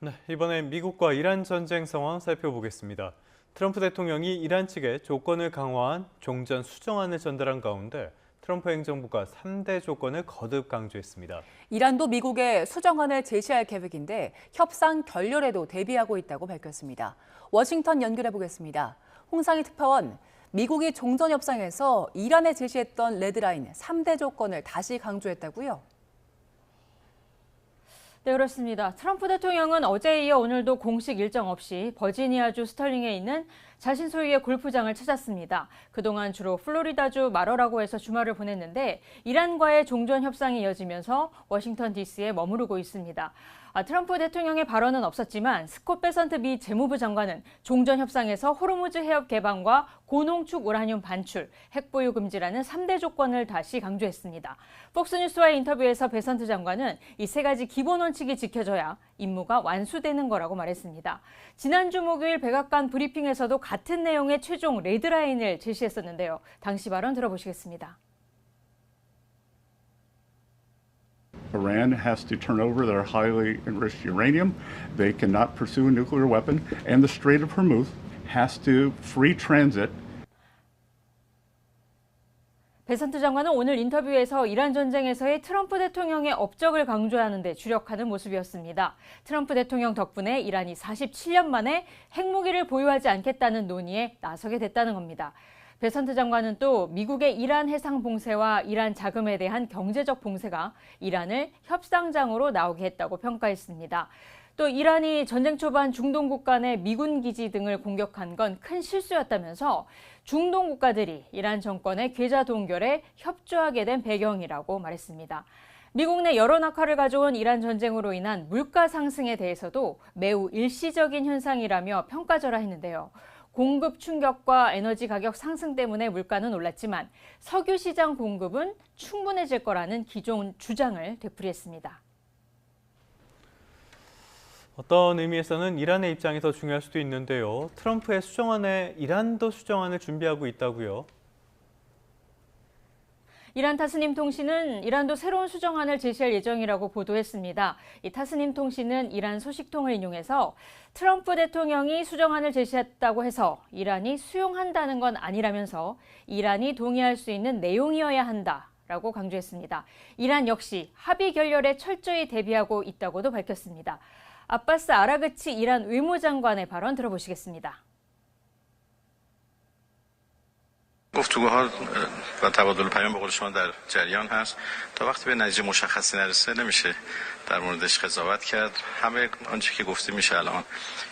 네, 이번엔 미국과 이란 전쟁 상황 살펴보겠습니다. 트럼프 대통령이 이란 측에 조건을 강화한 종전 수정안을 전달한 가운데 트럼프 행정부가 3대 조건을 거듭 강조했습니다. 이란도 미국에 수정안을 제시할 계획인데 협상 결렬에도 대비하고 있다고 밝혔습니다. 워싱턴 연결해 보겠습니다. 홍상희 특파원, 미국이 종전 협상에서 이란에 제시했던 레드라인 3대 조건을 다시 강조했다고요? 네, 그렇습니다. 트럼프 대통령은 어제에 이어 오늘도 공식 일정 없이 버지니아주 스털링에 있는 자신 소유의 골프장을 찾았습니다. 그동안 주로 플로리다주 마러라고에서 주말을 보냈는데 이란과의 종전 협상이 이어지면서 워싱턴 DC에 머무르고 있습니다. 트럼프 대통령의 발언은 없었지만 스콧 베선트 미 재무부 장관은 종전 협상에서 호르무즈 해협 개방과 고농축 우라늄 반출, 핵보유 금지라는 3대 조건을 다시 강조했습니다. 폭스뉴스와의 인터뷰에서 베선트 장관은 이 세 가지 기본 원칙이 지켜져야 임무가 완수되는 거라고 말했습니다. 지난주 목요일 백악관 브리핑에서도 같은 내용의 최종 레드라인을 제시했었는데요. 당시 발언 들어보시겠습니다. Iran has to turn over their highly enriched uranium. They cannot pursue a nuclear weapon. And the Strait of Hormuz has to free transit. 베선트 장관은 오늘 인터뷰에서 이란 전쟁에서의 트럼프 대통령의 업적을 강조하는 데 주력하는 모습이었습니다. 트럼프 대통령 덕분에 이란이 47년 만에 핵무기를 보유하지 않겠다는 논의에 나서게 됐다는 겁니다. 베선트 장관은 또 미국의 이란 해상 봉쇄와 이란 자금에 대한 경제적 봉쇄가 이란을 협상장으로 나오게 했다고 평가했습니다. 또 이란이 전쟁 초반 중동 국가 내 미군 기지 등을 공격한 건 큰 실수였다면서 중동 국가들이 이란 정권의 계좌 동결에 협조하게 된 배경이라고 말했습니다. 미국 내 여론 악화를 가져온 이란 전쟁으로 인한 물가 상승에 대해서도 매우 일시적인 현상이라며 평가절하했는데요. 공급 충격과 에너지 가격 상승 때문에 물가는 올랐지만 석유 시장 공급은 충분해질 거라는 기존 주장을 되풀이했습니다. 어떤 의미에서는 이란의 입장이 더 중요할 수도 있는데요. 트럼프의 수정안에 이란도 수정안을 준비하고 있다고요? 이란 타스님 통신은 이란도 새로운 수정안을 제시할 예정이라고 보도했습니다. 이 타스님 통신은 이란 소식통을 인용해서 트럼프 대통령이 수정안을 제시했다고 해서 이란이 수용한다는 건 아니라면서 이란이 동의할 수 있는 내용이어야 한다라고 강조했습니다. 이란 역시 합의 결렬에 철저히 대비하고 있다고도 밝혔습니다. 아바스 아라그치 이란 외무장관의 발언 들어보시겠습니다. گفتگوها و تبادل پیام به قول شما در جریان هست تا وقتی به نتیجه مشخصی نرسه نمیشه در موردش قضاوت کرد همه آنچه که گفته میشه الان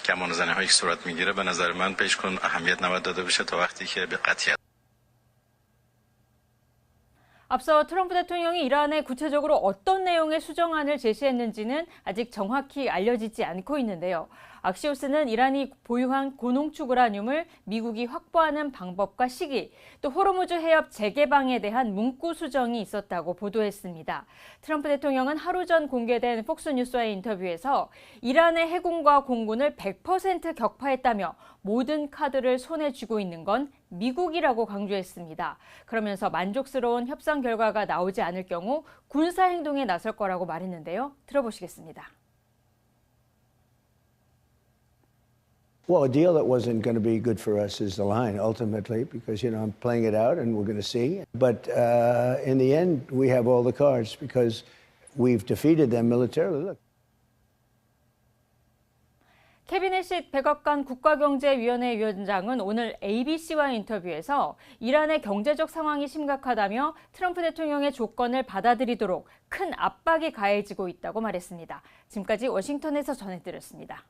گمان زنی هایی که صورت میگیره به نظر من بهش کن اهمیت نباید داده بشه تا وقتی که به قطعیت 앞서 트럼프 대통령이 이란에 구체적으로 어떤 내용의 수정안을 제시했는지는 아직 정확히 알려지지 않고 있는데요. 악시오스는 이란이 보유한 고농축 우라늄을 미국이 확보하는 방법과 시기, 또 호르무즈 해협 재개방에 대한 문구 수정이 있었다고 보도했습니다. 트럼프 대통령은 하루 전 공개된 폭스뉴스와의 인터뷰에서 이란의 해군과 공군을 100% 격파했다며 모든 카드를 손에 쥐고 있는 건 미국이라고 강조했습니다. 그러면서 만족스러운 협상 결과가 나오지 않을 경우 군사 행동에 나설 거라고 말했는데요. 들어보시겠습니다. Well, a deal that wasn't going to be good for us is the line, ultimately, because, I'm playing it out and we're going to see. But in the end, we have all the cards because we've defeated them militarily. Look. 케빈 애시 백악관 국가경제위원회 위원장은 오늘 ABC와의 인터뷰에서 이란의 경제적 상황이 심각하다며 트럼프 대통령의 조건을 받아들이도록 큰 압박이 가해지고 있다고 말했습니다. 지금까지 워싱턴에서 전해드렸습니다.